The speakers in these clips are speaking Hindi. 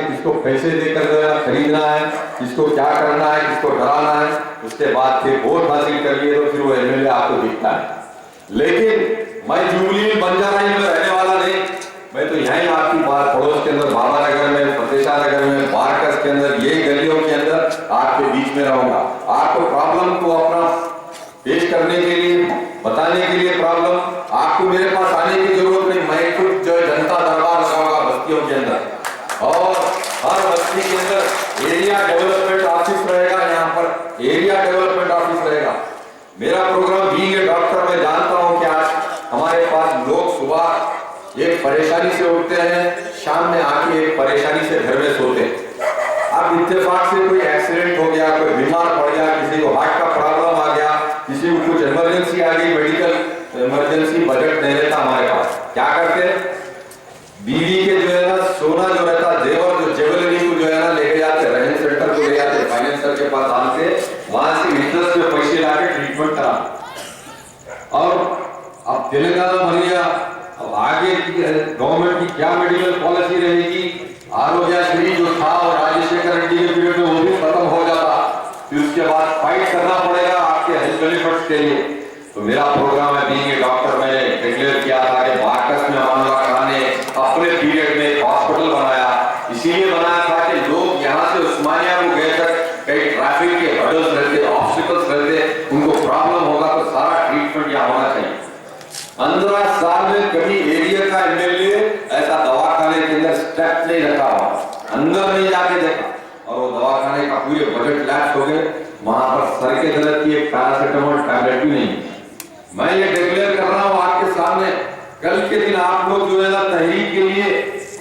कि किसको पैसे देकर जो है खरीदना है, किसको क्या करना है, किसको डराना है, उसके बाद फिर वोट हासिल कर लिए तो फिर वो एमएलए आपको दिखता है। लेकिन मैं जुबली में बंजारा में रहने वाला नहीं, मैं तो यहीं आपकी बात पड़ोस के अंदर बाबा नगर में, फतेशा नगर में, बारकस के अंदर, ये गलियों के अंदर आपके बीच में रहूंगा। आपको प्रॉब्लम को अपना पेश करने के लिए, बताने के लिए प्रॉब्लम, आपको मेरे पास आने की जरूरत नहीं। मैं खुद जो जनता दरबार लगाऊंगा बस्तियों के अंदर, और हर बस्ती के अंदर एरिया डेवलपमेंट ऑफिस रहेगा, यहाँ पर एरिया डेवलपमेंट ऑफिस रहेगा। मेरा प्रोग्राम बीइंग ए डॉक्टर, मैं जानता हूँ कि आज हमारे पास लोग सुबह एक परेशानी से उठते हैं, शाम में आके एक परेशानी से घर में सोते हैं। अब इत्तेफाक से कोई एक्सीडेंट हो गया, कोई बीमार पड़ गया, किसी को हार्ट का प्रॉब्लम आ गया, किसी को कुछ इमरजेंसी आ गई, मेडिकल इमरजेंसी, बजट नहीं रहता हमारे पास। क्या करते हैं, बीवी के जो है ना सोना जो रहता जेवर, जो ज्वेलरी को जो है ना लेके जाते, रहन सेंटर को ले जाते, फाइनेंसर के पास आते, वहां से इंटरेस्ट में पैसे लाके ट्रीटमेंट करा। और अब तेलंगाना बन गया, अब आगे गवर्नमेंट की क्या मेडिकल पॉलिसी रहेगी, आरोग्यश्री जो था और राजशेखर रेड्डी के पीरियड में वो भी खत्म हो जाता, फिर उसके बाद फाइट करना पड़ेगा आपके हेल्थ बेनिफिट्स के लिए। तो मेरा प्रोग्राम है बीइंग ए डॉक्टर, मैंने डिक्लेयर किया था कि बारकस में अमानुल्लाह खान ने अपने पीरियड में एक हॉस्पिटल बनाया। इसीलिए बनाया था कि लोग यहाँ से उस्मानिया को गए तक कई ट्रैफिक के हर्डल्स रहते, ऑब्स्टिकल्स रहते, उनको प्रॉब्लम होगा तो सारा ट्रीटमेंट यहाँ होना चाहिए। 15 साल में कभी एरिया का एमएलए ऐसा दवाखाने के अंदर स्टेप नहीं रखा हुआ, अंदर नहीं जाके देखा, और वो दवाखाने का पूरे बजट लैप्स हो गए। वहां पर सर के दर्द की एक पैरासिटामोल टैबलेट भी नहीं। मैं ये डिक्लेयर कर रहा हूँ आपके सामने, कल के दिन आप लोग जो है ना तहरीक के लिए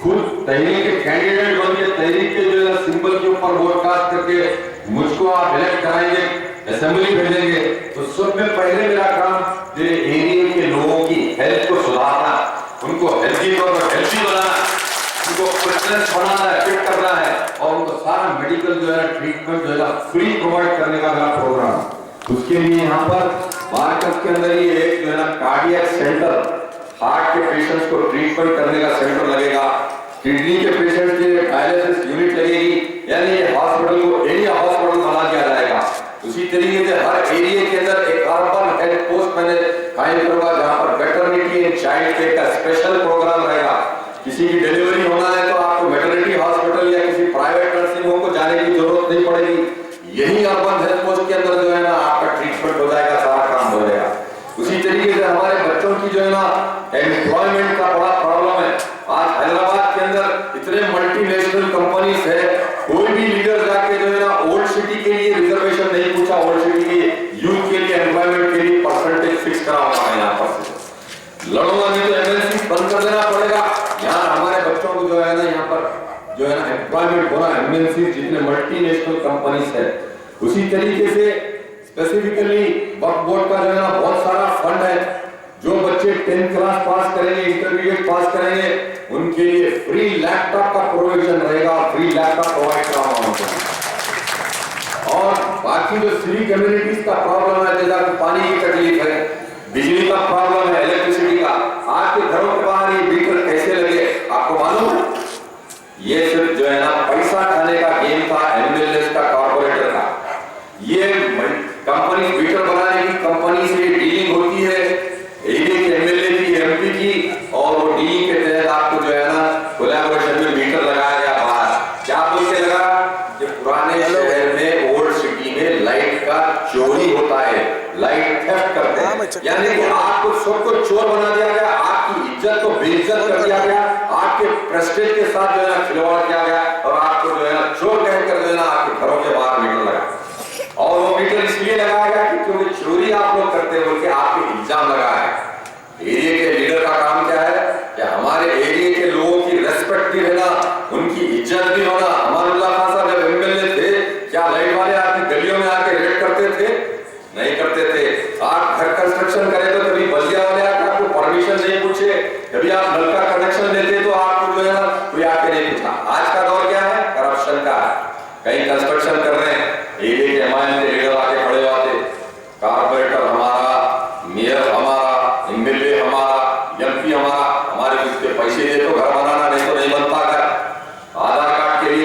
खुद तहरीक के कैंडिडेट बन के तहरीक के जो है सिंबल के ऊपर वोट कास्ट करके मुझको आप इलेक्ट कराएंगे, असेंबली भेजेंगे, तो सब में पहले मेरा काम एरिया के लोगों की हेल्थ को सुधारना, उनको हेल्थी बनाना, उनको फिटनेस बनाना है, फिट करना है, और उनको सारा मेडिकल जो है ट्रीटमेंट जो है फ्री प्रोवाइड करने का मेरा प्रोग्राम। उसके लिए यहाँ पर बारकस के अंदर ही एक जो है ना कार्डियक सेंटर, हार्ट के पेशेंट्स को ट्रीटमेंट करने का सेंटर लगेगा, किडनी के पेशेंट्स के लिए डायलिसिस यूनिट लगेगी, यानी ये हॉस्पिटल को एरिया हॉस्पिटल बना दिया जाएगा। उसी तरीके से हर एरिया के अंदर एक अर्बन हेल्थ पोस्ट मैंने कायम करूंगा, जहां पर वेटरनिटी एंड चाइल्ड केयर का स्पेशल प्रोग्राम रहेगा। किसी की डिलीवरी होना है तो आपको वेटरनिटी हॉस्पिटल या किसी प्राइवेट नर्सिंग होम को जाने की जरूरत नहीं पड़ेगी। यही अर्बन हेल्थ पोस्ट के अंदर जो है ना आपका ट्रीटमेंट हो जाएगा, सारा काम हो जाएगा। उसी तरीके से हमारे बच्चों की जो है ना एम्प्लॉयमेंट का बड़ा प्रॉब्लम है। आज हैदराबाद के अंदर इतने मल्टीनेशनल कंपनीज है, कोई भी लीडर जाके जो है ना ओल्ड सिटी के लिए रिजर्वेशन नहीं पूछा, ओल्ड सिटी के यूथ के लिए एम्प्लॉयमेंट के लिए परसेंटेज फिक्स करा हुआ है। यहाँ पर लड़ूंगा नहीं तो एमएनसी बंद कर देना पड़ेगा। यहाँ हमारे बच्चों को जो है ना यहाँ पर जो है ना एम्प्लॉयमेंट होना, एमएनसी जितने मल्टीनेशनल कंपनीज है। उसी तरीके से स्पेसिफिकली वक्फ बोर्ड का जो है ना बहुत सारा फंड है। जो बच्चे 10th क्लास पास करेंगे, इंटरमीडिएट पास करेंगे, उनके लिए फ्री लैपटॉप का प्रोविजन रहेगा, फ्री लैपटॉप प्रोवाइड कराना होगा। और बाकी जो सिविक कम्युनिटीज का प्रॉब्लम है, जैसा पानी की तकलीफ है, बिजली का प्रॉब्लम है, इलेक्ट्रिसिटी का, आपके घरों के बाहर ये मीटर कैसे लगे आपको मालूम है? ये सिर्फ जो है ना पैसा खाने का गेम था एमएलए का, कॉर्पोरेटर का। ये कंपनी मीटर बनाने की कंपनी से डीलिंग होती है, एरिया के एमएलए की, एमपी की, और वो डीलिंग के तहत आपको जो है ना कोलैबोरेशन में मीटर लगाया गया बाहर। क्या बोल के लगा कि पुराने शहर में ओल्ड सिटी में लाइट का चोरी होता है, लाइट थेफ्ट करते हैं, यानी कि आपको सबको चोर बना दिया गया, आपकी इज्जत को बेइज्जत कर दिया गया, आपके प्रेस्टीज के साथ जो है ना खिलवाड़ किया गया, और आपको जो है ना चोर कहकर जो है ना आपके घरों के बाहर मीटर लगा। और वो मीटर इसलिए लगाया गया कि क्योंकि चोरी आप लोग करते हो कि आपके इल्जाम लगा है। एरिया के लीडर का काम क्या है कि हमारे एरिया के लोगों की रेस्पेक्ट भी रहना, उनकी इज्जत भी होना। अमानुल्लाह खान साहब जब एमएलए थे, क्या लाइट वाले आपकी गलियों में आके रेड करते थे? नहीं करते थे। आप घर कंस्ट्रक्शन करे तो कभी बल्दिया वाले आके आपको परमिशन नहीं पूछे, कभी आप नल का कनेक्शन देते तो आपको जो है ना कोई आके नहीं पूछा। आज का दौर क्या है? करप्शन का है। कहीं कंस्ट्रक्शन कर रहे हैं, एरिया के एमआईएम के लीडर आके खड़े होते, कारपोरेटर हमारा, मेयर हमारा, एमएलए हमारा, एमपी हमारा, हमारे उसके पैसे दे तो घर बनाना, नहीं तो नहीं बनता घर। आधार कार्ड के लिए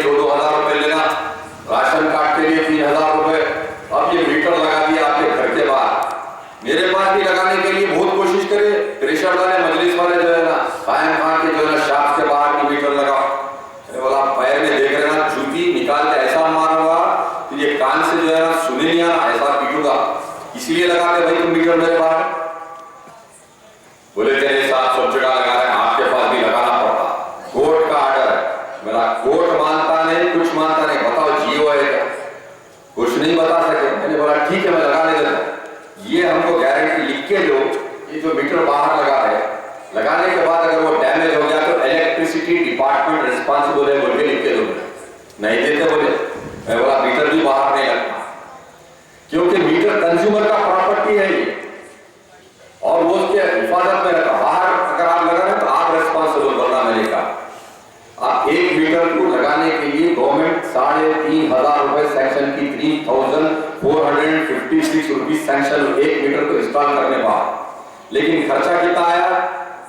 मीटर मेरे पास? बोले तेरे साथ सब जगह लगा रहे हैं, आपके पास भी लगाना पड़ता, कोर्ट का ऑर्डर है। मेरा कोर्ट मानता नहीं, कुछ मानता नहीं, बताओ जियो है क्या? कुछ नहीं बता सके। मैंने बोला ठीक है मैं लगा ले देता। ये हमको गारंटी लिख के दो, ये जो मीटर बाहर लगा है, लगाने के बाद अगर वो डैमेज हो गया तो इलेक्ट्रिसिटी डिपार्टमेंट रिस्पॉन्सिबल है बोल के लिख के दो। नहीं देते बोले। मैं बोला मीटर भी बाहर नहीं लगता, क्योंकि मीटर कंज्यूमर का प्रॉपर्टी है ये, और वो उसके हिफाजत में रहता। बाहर अगर आप लगा रहे तो आप रिस्पॉन्सिबल बनना मैंने कहा। आप एक मीटर को लगाने के लिए गवर्नमेंट 3,500 रुपए सैंक्शन की, 3,456 रुपीज सैंक्शन एक मीटर को इंस्टॉल करने बाद। लेकिन खर्चा कितना आया?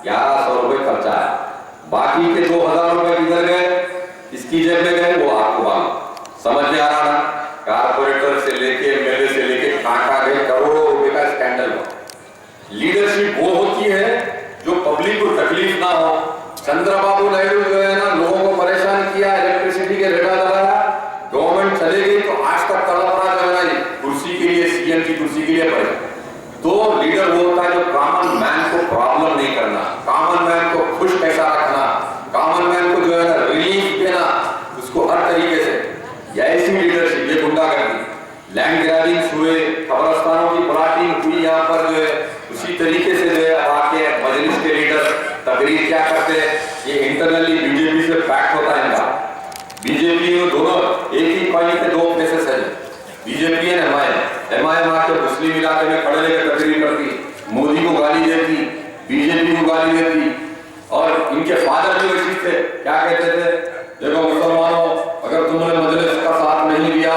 1100 रुपए खर्चा आया। बाकी के 2,000 रुपए किधर गए? इसकी जेब में गए, वो आपको मालूम। समझ में आ रहा ना? कारपोरेटर से लेके एमएलए से लेके कहां गए, करोड़ों रुपए का स्कैंडल हुआ। लीडरशिप वो होती है जो पब्लिक को तकलीफ ना हो। चंद्रबाबू नायडू जो है ना, लोगों को परेशान किया, इलेक्ट्रिसिटी के रेट लगाया, गवर्नमेंट चले गई तो आज तक तड़प रहा जो है कुर्सी के लिए, सीएम की कुर्सी के लिए पड़े। तो लीडर वो होता है जो कॉमन मैन को प्रॉब्लम नहीं करना, कॉमन मैन को खुश कैसा रखना, कॉमन मैन को जो है ना रिलीफ देना, उसको हर तरीके से। ऐसी लीडरशिप, ये गुंडागर्दी, लैंड ग्रैबिंग हुए, कब्रिस्तानों की प्लॉटिंग हुई यहाँ पर जो है, उसी तरीके से जो है आके मजलिस के लीडर तकरीर क्या करते हैं, ये इंटरनली बीजेपी से फैक्ट होता है इनका। बीजेपी दोनों एक ही कॉइन के दो फेसेस है, बीजेपी है एमआईएम आके मुस्लिम इलाके में खड़े लेकर तकरीर करती, मोदी को गाली देती, बीजेपी को गाली देती। और इनके फादर भी वैसे थे, क्या कहते थे, देखो मुसलमानों, अगर तुमने मजलिस का साथ नहीं दिया,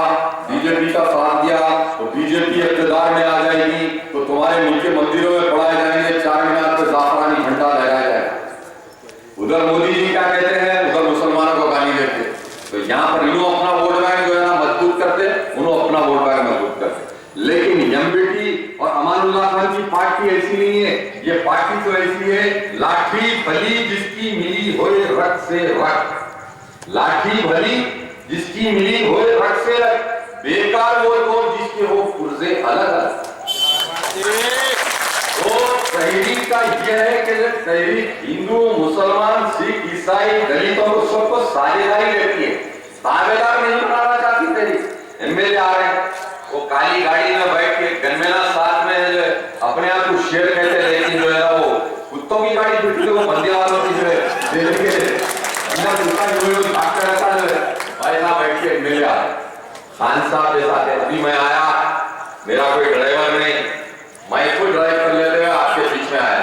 बीजेपी का साथ दिया, तो बीजेपी इक़्तिदार में आ जाएगी, तो तुम्हारे मुल्क के मंदिरों में पढ़ाए जाएंगे, 4 मीनार पर ज़ाफ़रानी झंडा लहराया जाएगा। उधर मोदी जी क्या कहते हैं, उधर मुसलमानों को गाली देते। तो यहाँ पर इन्हों अपना वोट बैंक जो है ना मजबूत करते, उन्होंने अपना वोट बैंक मजबूत करते। लेकिन एमबीटी और अमानुल्लाह खान की पार्टी ऐसी नहीं है। ये पार्टी तो ऐसी है, लाठी भली जिसकी मिली होए रक्त से रक्त, लाठी भली जिसकी मिली होए रक्त से रक्त, बेकार वो तो जिसके वो पुर्जे अलग अलग। तो तहरीक का यह है कि तहरीक हिंदू, मुसलमान, सिख, ईसाई, दलितों को सबको साझेदारी रहती है, ताबेदार नहीं बनाना चाहती तहरीक। एमएलए आ रहे हैं, वो काली गाड़ी में बैठ के गनमेना साथ में जो है अपने आप को शेर कहते हैं, लेकिन जो है वो कुत्तों की गाड़ी छुट्टी को बंदे वालों की जो है भागता रहता जो है भाई साहब बैठ के एमएलए आ रहे। खान साहब जैसा अभी मैं आया, मेरा कोई ड्राइवर नहीं, मैं खुद ड्राइव कर लेते हुए आपके बीच में आया।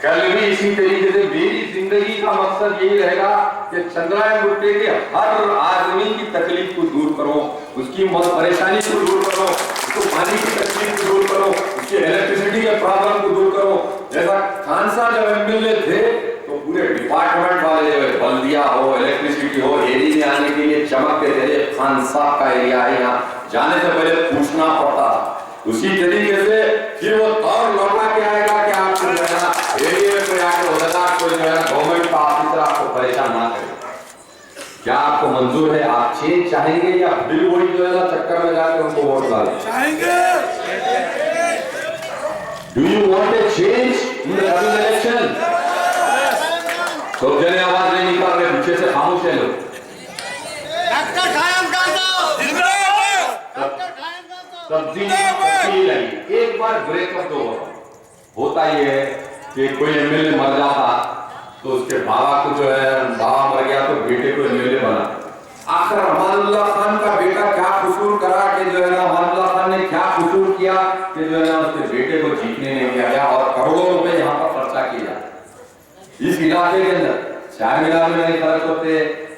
कल भी इसी तरीके से मेरी जिंदगी का मकसद यही रहेगा कि चंद्रायन गुट्टे के हर आदमी की तकलीफ को दूर करो, उसकी परेशानी को दूर करो, उसको पानी की तकलीफ को दूर करो, उसके इलेक्ट्रिसिटी के प्रॉब्लम को दूर करो। जैसा खान साहब जब एमएलए थे तो पूरे डिपार्टमेंट वाले जो है, बल्दिया हो, इलेक्ट्रिसिटी हो, एरिया में आने के लिए चमक के तेरे खान साहब का एरिया है, यहाँ जाने से पहले पूछना पड़ता। उसी तरीके से फिर वो और लौटा के आएगा कि आपको जो है ना एरिया में कोई आके होगा, कोई जो है ना गवर्नमेंट का ऑफिसर आपको परेशान ना करे। क्या आपको मंजूर है? आप चेंज चाहेंगे या बिल वोट जो है ना चक्कर में जाकर उनको वोट डालें? चाहेंगे। Do you want a change in the coming election? तो जने आवाज नहीं निकाल रहे, पीछे से खामोश है लोग। डॉक्टर खान का सब्जी लगी, एक बार ब्रेकअप तो होता ही है कि कोई एमएलए मर जाता तो उसके बाबा को जो है, बाबा मर गया तो बेटे को एमएलए बना। आखिर अमानुल्लाह खान का बेटा क्या कसूर करा कि जो है ना, अमानुल्लाह खान ने क्या कसूर किया कि जो है ना उसके बेटे को जीतने नहीं दिया गया और करोड़ों रुपए यहाँ पर खर्चा किया। इस इलाके के अंदर 4 मीनार में नहीं खर्च होते,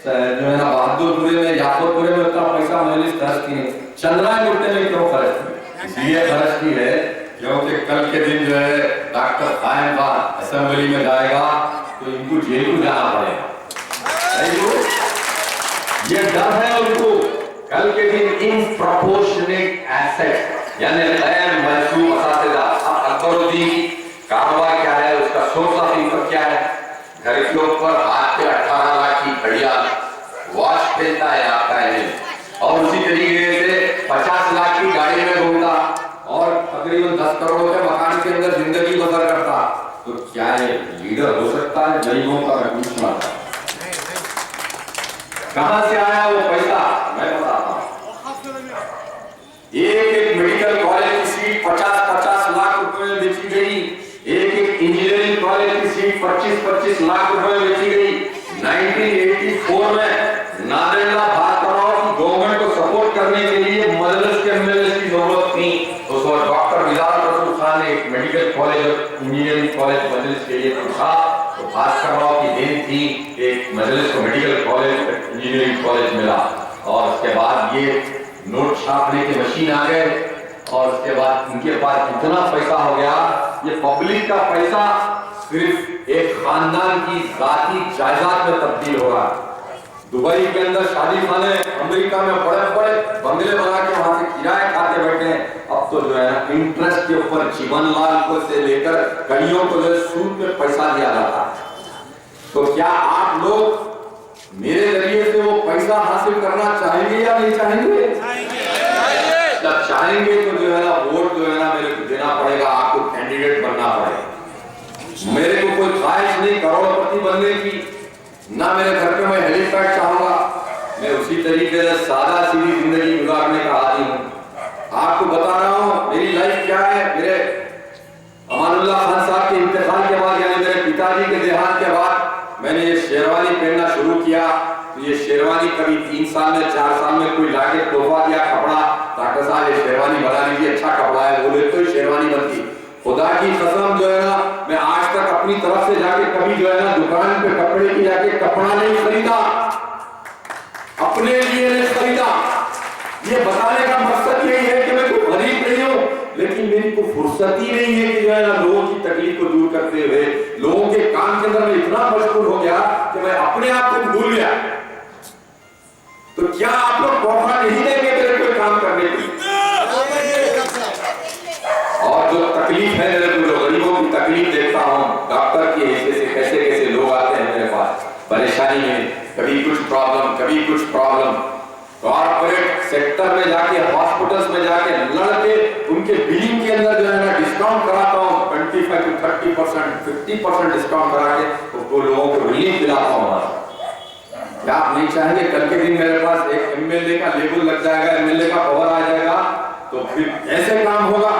जो है ना बहादुरपुरे में, यादवपुरे में उतना पैसा मजलिस खर्च की नहीं, चंद्रायन गुट्टे में क्यों खर्च की? इसलिए खर्च की है क्योंकि कल के दिन जो है डॉक्टर खान खान असेंबली में जाएगा तो इनको जेल को जाना पड़ेगा। ये डर है उनको, कल के दिन इनप्रपोर्शनेट एसेट यानी गैर महसूस असातिज़ा। अब अकबरुद्दीन कारोबार क्या है, उसका सोर्स ऑफ इनकम क्या है? घर के ऊपर हाथ के 18 लाख की घड़ियां, वॉच पहनता है आपका एमएलए, और उसी तरीके से 50 लाख की गाड़ी में घूमता और तकरीबन 10 करोड़ के मकान लगता है गरीबों का मैं पूछना था कहां से आया वो पैसा, मैं बताता हूं। एक मेडिकल कॉलेज की सीट 50-50 लाख रुपए में बेची गई, एक इंजीनियरिंग कॉलेज की सीट 25-25 लाख रुपए में बेची गई। 1984 में नादेला भास्करराव की गवर्नमेंट को सपोर्ट करने के लिए मजलिस के एमएलए की जरूरत थी, तो सो डॉक्टर विलास रसूल खान ने एक मेडिकल कॉलेज और इंजीनियरिंग कॉलेज मजलिस के लिए पूछा, तो भास्करराव की देन थी एक मजलिस को मेडिकल कॉलेज इंजीनियरिंग कॉलेज मिला। और उसके बाद ये नोट छापने की मशीन आ गए और उसके बाद इनके पास इतना पैसा हो गया, ये पब्लिक का पैसा सिर्फ एक खानदान की जाती जायदाद में तब्दील हो रहा है। दुबई के अंदर शादी खाने, अमेरिका में बड़े-बड़े बंगले बना के वहां से किराए खाते बैठे हैं। अब तो जो है ना इंटरेस्ट के ऊपर जीवनलाल को से लेकर कड़ियों को जो सूद में पैसा दिया जाता है। तो क्या आप लोग मेरे जरिए से वो पैसा हासिल करना चाहेंगे या नहीं चाहेंगे? जब चाहेंगे तो जो है ना वोट जो है ना मेरे को देना पड़ेगा, आपको कैंडिडेट बनना पड़ेगा। मेरे को कोई ख्वाहिश नहीं करोड़पति बनने की, ना मेरे घर पे मैं हेलीपैड चाहूंगा, मैं उसी तरीके से सादा सीधी जिंदगी गुजारने का आदी हूं। आपको बता रहा हूं मेरी लाइफ क्या है। मेरे अमानुल्लाह खान साहब के इंतकाल के बाद, यानी मेरे पिताजी के देहांत के बाद मैंने ये शेरवानी पहनना शुरू किया। तो ये शेरवानी कभी 3 साल में 4 साल में कोई लाके तोहफा दिया कपड़ा, डॉक्टर साहब ये शेरवानी बना लीजिए, अच्छा कपड़ा है, बोले तो शेरवानी बनती। खुदा की कसम जो है ना मैं आज तक अपनी तरफ से जाके कभी जो है ना दुकान पे कपड़े की जाके कपड़ा नहीं खरीदा, अपने लिए नहीं खरीदा। ये बताने का मकसद यही है कि मैं कोई गरीब नहीं हूं, लेकिन मेरी को फुर्सत ही नहीं है कि जो है ना लोगों की तकलीफ को दूर करते हुए लोगों के काम के अंदर मैं इतना मशगूल हो गया कि मैं अपने आप को भूल गया। तो क्या आप लोग मौका नहीं देंगे मेरे कोई काम करने की? और जो तकलीफ है मेरे को, जो गरीबों की तकलीफ देखता हूं, डॉक्टर के हिस्से से कैसे कैसे लोग आते हैं मेरे पास परेशानी में, कभी कुछ प्रॉब्लम कभी कुछ प्रॉब्लम। कॉर्पोरेट सेक्टर में जाके, हॉस्पिटल्स में जाके लड़के उनके बिलिंग के अंदर जो है ना डिस्काउंट कराता हूँ, 25 to 30%, 50% डिस्काउंट करा के वो लोगों को रिलीफ दिलाता हूँ। क्या आप नहीं चाहेंगे कल के दिन मेरे पास एक एमएलए का लेबल लग जाएगा, एमएलए का पावर आ जाएगा, तो फिर कैसे काम होगा?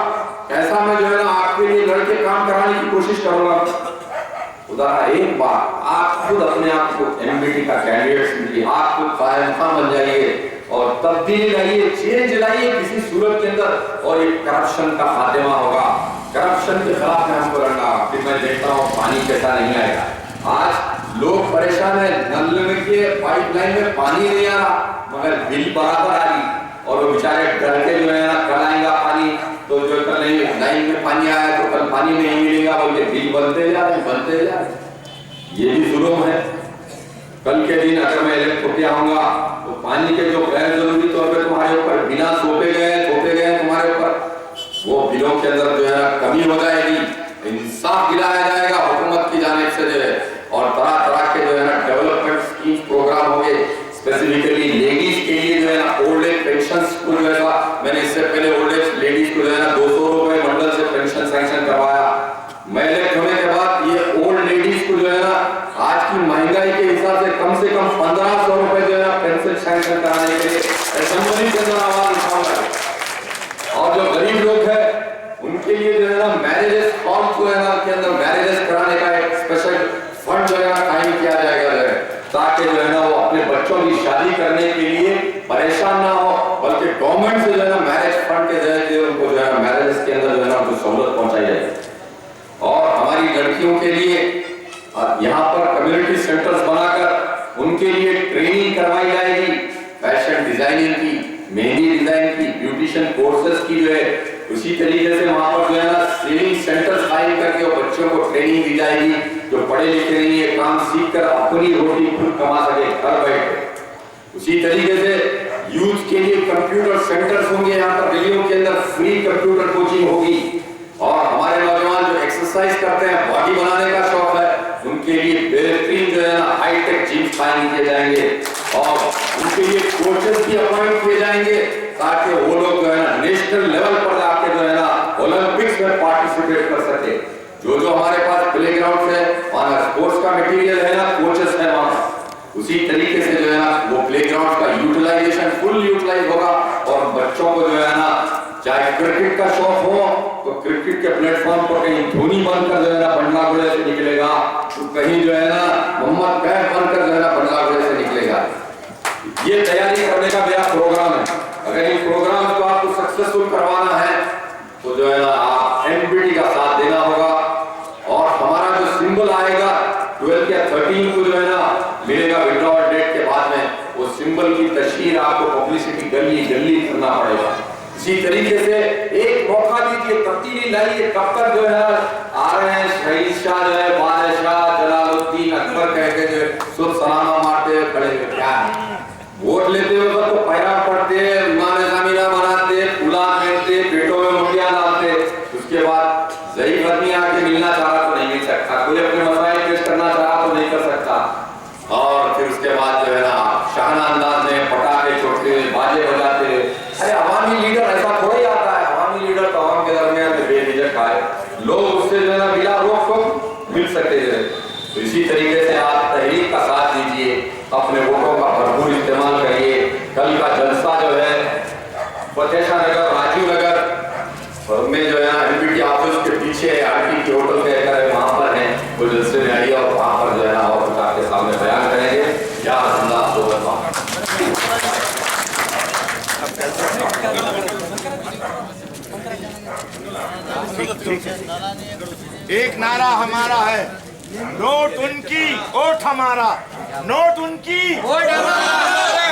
कैसा मैं जो है ना आपके लिए लड़के काम कराने की कोशिश करूंगा। उदाहरण एक बार आप खुद अपने आप को एमबीटी का कैंडिडेट समझिए, आप खुद कायम बन जाइए और तब्दीली लाइए, चेंज लाइए किसी सूरत के अंदर, और ये करप्शन का खात्मा होगा। करप्शन के खिलाफ में हमको लड़ना। फिर मैं देखता हूँ पानी कैसा नहीं आएगा। आज लोग परेशान है, नल में के पाइपलाइन में पानी नहीं आ रहा, मगर बिल बराबर आ रही, और वो बेचारे डर के जो है ना कल आएगा पानी, तो जो कल नहीं लाइन में पानी आया तो कल पानी नहीं मिलेगा बोल के बिल बनते जा रहे। ये भी जुल्म है। कल के दिन अगर मैं इलेक्ट्रिक आऊंगा तो पानी के जो गैर जरूरी तौर पे तुम्हारे ऊपर बिना थोपे गए तुम्हारे ऊपर, वो बिलों के अंदर जो है कमी हो जाएगी, इंसाफ दिलाया जाएगा हुकूमत की जानिब से जो है, और तरह तरह के जो है ना डेवलपमेंट स्कीम प्रोग्राम होंगे स्पेसिफिकली लेडीज के लिए जो है ना ओल्ड एज पेंशन को जो है मैंने इससे पहले ओल्ड एज लेडीज को जो है ना 200 रुपए मंडल से पेंशन सैंक्शन करवाया। मैं इलेक्ट होने के बाद ये ओल्ड लेडीज को जो है ना आज की महंगाई के हिसाब से कम 1500 रुपए जो है ना पेंशन सैंक्शन कराने के लिए असेंबली के अंदर आवाज उठाऊंगा। और जो गरीब लोग हैं उनके लिए जो है ना मैरिजेस फॉर्म जो है ना के अंदर मैरिजेस कराने का एक स्पेशल फंड जो है ना कायम किया जाएगा, ताकि जो है ना वो अपने बच्चों की शादी करने के लिए परेशान ना हो, बल्कि गवर्नमेंट से जो है ना मैरिज फंड के जरिए उनको जो है ना मैरिजेस के अंदर जो है ना उनको सहूलत पहुंचाई जाएगी। और हमारी लड़कियों के लिए यहाँ पर कम्युनिटी सेंटर्स बनाकर उनके लिए ट्रेनिंग करवाई जाएगी, फैशन डिजाइनिंग की, मेहंदी डिजाइन की, ब्यूटिशियन कोर्सेज की जो है, उसी तरीके से वहां पर जो है ना सेविंग सेंटर्स कायम करके बच्चों को ट्रेनिंग दी जाएगी, जो पढ़े लिखे नहीं है काम सीखकर अपनी रोटी खुद कमा सके घर बैठ। उसी तरीके से यूथ के लिए कंप्यूटर सेंटर्स होंगे, यहाँ पर दिल्लियों के अंदर फ्री कंप्यूटर कोचिंग होगी, और हमारे नौजवान जो एक्सरसाइज करते हैं, बॉडी बनाने का शौक है, उनके लिए बेहतरीन जो है ना हाईटेक जिम कायम किए जाएंगे, और उनके लिए कोचेस भी अपॉइंट किए जाएंगे, ताकि वो लोग जो है ना नेशनल लेवल पर जाके जो है ना ओलंपिक्स में पार्टिसिपेट कर सके। जो हमारे पास प्लेग्राउंड है वहां स्पोर्ट्स का प्लेग्राउंड का यूटिलाइजेशन फुल यूटिलाइज होगा और बच्चों को जो है ना चाहे क्रिकेट का शौक हो तो क्रिकेट के प्लेटफॉर्म पर कहीं धोनी बनकर जो है ना बंडलागुड़े से निकलेगा, तो कहीं जो है ना मोहम्मद कैफ बनकर जो है ना बंडलागुड़े से निकलेगा। ये तैयारी करने का मेरा प्रोग्राम है। अगर इन प्रोग्राम को आपको सक्सेसफुल करवाना है तो जो है ना आप एनबीटी का साथ देना होगा और हमारा जो सिंबल आएगा 12 या 13 को जो है ना मिलेगा विड्रॉल डेट के बाद में, वो सिंबल की तस्वीर आपको पब्लिसिटी गली गली करना पड़ेगा। इसी तरीके से एक मौका दीजिए, तब्दीली लाइए। कब तक जो है आ रहे हैं शहीद शाह जो है बादशाह जलालुद्दीन अकबर कह के जो सुर सलामा मारते हुए खड़े हुए, क्या वोट लेते हुए तो पैरा पड़ते, इमाम ज़मीना बनाते, फूला पहनते, पेटों में मुठियां डालते, उसके बाद ज़ईफ आदमी आके मिलना चाहा तो नहीं मिल सकता, कोई अपने मसाइल पेश करना चाहा तो नहीं कर सकता, और फिर उसके बाद जो है ना शाहाना अंदाज में पटाखे छोड़ते हुए बाजे बजाते। अरे अवामी लीडर ऐसा थोड़ा ही आता है, अवामी लीडर तो आवाम के दरमियान में बेझिझक आए, लोग उससे जो है ना बिना रोक टोक मिल सकते हैं। तो इसी तरीके से आप तहरीक का साथ दीजिए, अपने वोटों का भरपूर इस्तेमाल करिए। कल का जलसा जो है फतेशाह नगर, राजीव नगर में जो है ना एनबीटी ऑफिस के पीछे आरटी की होटल के वहां पर है, वो जलसे में आई और वहां पर जो है ना और कुछ आपके सामने बयान करेंगे। या अल्लाह एक नारा हमारा है, नोट उनकी वोट हमारा, नोट उनकी वोट हमारा,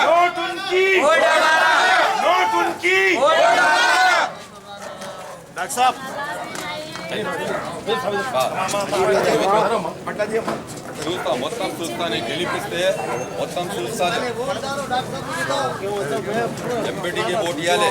नोट उनकी वोट हमारा, नोट उनकी वोट हमारा। डॉक्टर साहब చూస్తా మొత్తం చూస్తానే గెలిపిస్తే మొత్తం చూస్తానే ఎంపీటీకి ఓటు ఇవ్వాలి।